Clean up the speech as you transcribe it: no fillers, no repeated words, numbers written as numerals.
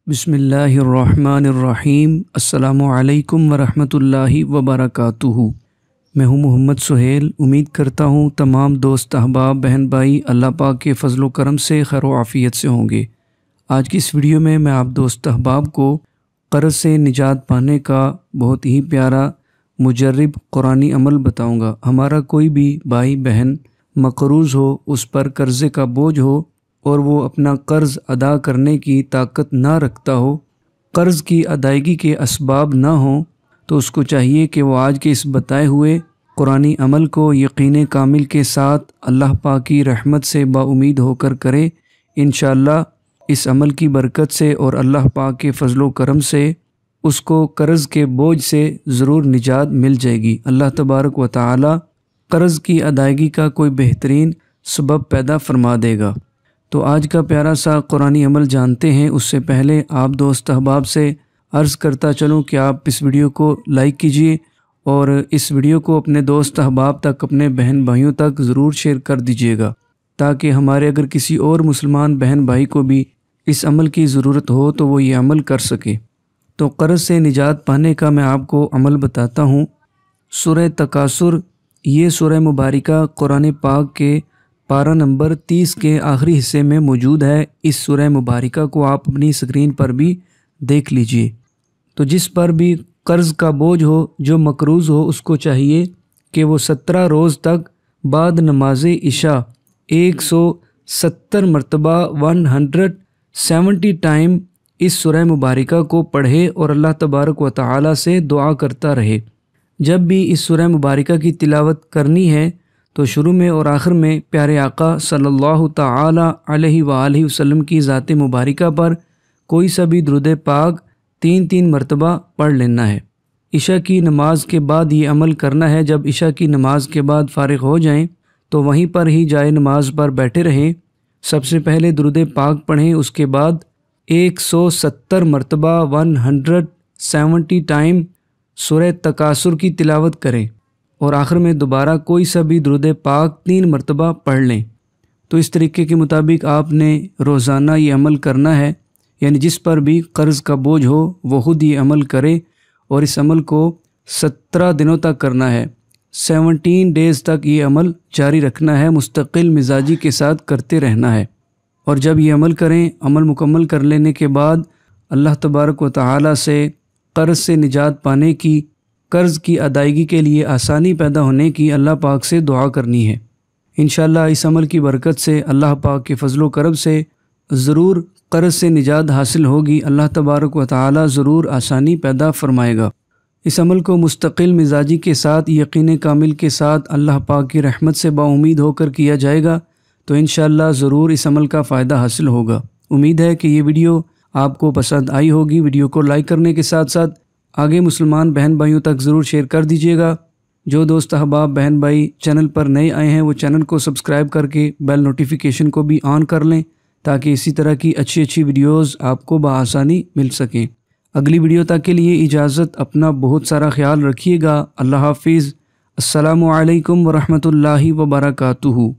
बिस्मिल्लाहिर्रहमानिर्रहीम। अस्सलामु अलैकुम वरहमतुल्लाहि वबरकातुहू। मैं हूं मोहम्मद सुहेल। उम्मीद करता हूं तमाम दोस्त अहबाब बहन भाई अल्लाह पाक के फ़ज़ल व करम से खैर व आफ़ियत से होंगे। आज की इस वीडियो में मैं आप दोस्त अहबाब को क़र्ज़ से निजात पाने का बहुत ही प्यारा मुजर्रिब कुरानी अमल बताऊंगा। हमारा कोई भी भाई बहन मक़रूज़ हो, उस पर कर्ज़े का बोझ हो और वो अपना कर्ज़ अदा करने की ताकत ना रखता हो, कर्ज़ की अदायगी के असबाब ना हो, तो उसको चाहिए कि वो आज के इस बताए हुए कुरानी अमल को यकीन कामिल के साथ अल्लाह पाक की रहमत से बाउमीद होकर करे। इंशाअल्लाह इस अमल की बरकत से और अल्लाह पाक के फ़ज़ल व करम से उसको कर्ज़ के बोझ से ज़रूर निजात मिल जाएगी। अल्लाह तबारक व तआला कर्ज़ की अदायगी का कोई बेहतरीन सबब पैदा फरमा देगा। तो आज का प्यारा सा कुरानी अमल जानते हैं। उससे पहले आप दोस्त अहबाब से अर्ज़ करता चलूँ कि आप इस वीडियो को लाइक कीजिए और इस वीडियो को अपने दोस्त अहबाब तक, अपने बहन भाइयों तक ज़रूर शेयर कर दीजिएगा, ताकि हमारे अगर किसी और मुसलमान बहन भाई को भी इस अमल की ज़रूरत हो तो वो ये अमल कर सके। तो कर्ज़ से निजात पाने का मैं आपको अमल बताता हूँ। सूरह तकासुर, ये सूरह मुबारिका कुरान पाक के पारा नंबर 30 के आखिरी हिस्से में मौजूद है। इस सूरह मुबारिका को आप अपनी स्क्रीन पर भी देख लीजिए। तो जिस पर भी कर्ज़ का बोझ हो, जो मक़रूज़ हो, उसको चाहिए कि वो 17 रोज़ तक बाद नमाज इशा 170 मरतबा 170 टाइम इस सूरह मुबारिका को पढ़े और अल्लाह तबारक व तआला से दुआ करता रहे। जब भी इस सूरह मुबारिका की तिलावत करनी है तो शुरू में और आखिर में प्यारे आका सल्लल्लाहु ताला अलैहि वालैहि वसल्लम की ज़ात मुबारिका पर कोई सा भी दुरूद पाक 3-3 मरतबा पढ़ लेना है। इशा की नमाज के बाद ये अमल करना है। जब इशा की नमाज के बाद फ़ारिग हो जाएं तो वहीं पर ही जाए नमाज पर बैठे रहें। सबसे पहले दुरूद पाक पढ़ें, उसके बाद 170 मरतबा 170 टाइम सूरह तकासुर की तिलावत करें और आखिर में दोबारा कोई सा भी दुरूद पाक 3 मरतबा पढ़ लें। तो इस तरीके के मुताबिक आपने रोज़ाना ये अमल करना है। यानी जिस पर भी कर्ज़ का बोझ हो वो खुद ये अमल करे और इस अमल को 17 दिनों तक करना है। 17 डेज़ तक ये अमल जारी रखना है, मुस्तकिल मिजाजी के साथ करते रहना है। और जब ये अमल करें, अमल मुकम्मल कर लेने के बाद अल्लाह तबारक व तआला से कर्ज़ से निजात पाने की, कर्ज़ की अदायगी के लिए आसानी पैदा होने की अल्लाह पाक से दुआ करनी है। इंशाअल्लाह इस अमल की बरकत से अल्लाह पाक के फ़ज़ल व करम से ज़रूर कर्ज़ से निजात हासिल होगी। अल्लाह तबारक व तआला ज़रूर आसानी पैदा फरमाएगा। इस अमल को मुस्तकिल मिजाजी के साथ, यकीन कामिल के साथ अल्लाह पाक की रहमत से बाउमीद होकर किया जाएगा तो इंशाअल्लाह ज़रूर इस अमल का फ़ायदा हासिल होगा। उम्मीद है कि ये वीडियो आपको पसंद आई होगी। वीडियो को लाइक करने के साथ साथ आगे मुसलमान बहन भाइयों तक ज़रूर शेयर कर दीजिएगा। जो दोस्त अहबाब बहन भाई चैनल पर नए आए हैं वो चैनल को सब्सक्राइब करके बेल नोटिफिकेशन को भी ऑन कर लें, ताकि इसी तरह की अच्छी अच्छी वीडियोज़ आपको बआसानी मिल सकें। अगली वीडियो तक के लिए इजाज़त। अपना बहुत सारा ख्याल रखिएगा। अल्लाह हाफिज़। अस्सलामु अलैकुम वरहमतुल्लाहि वबरकातुहू।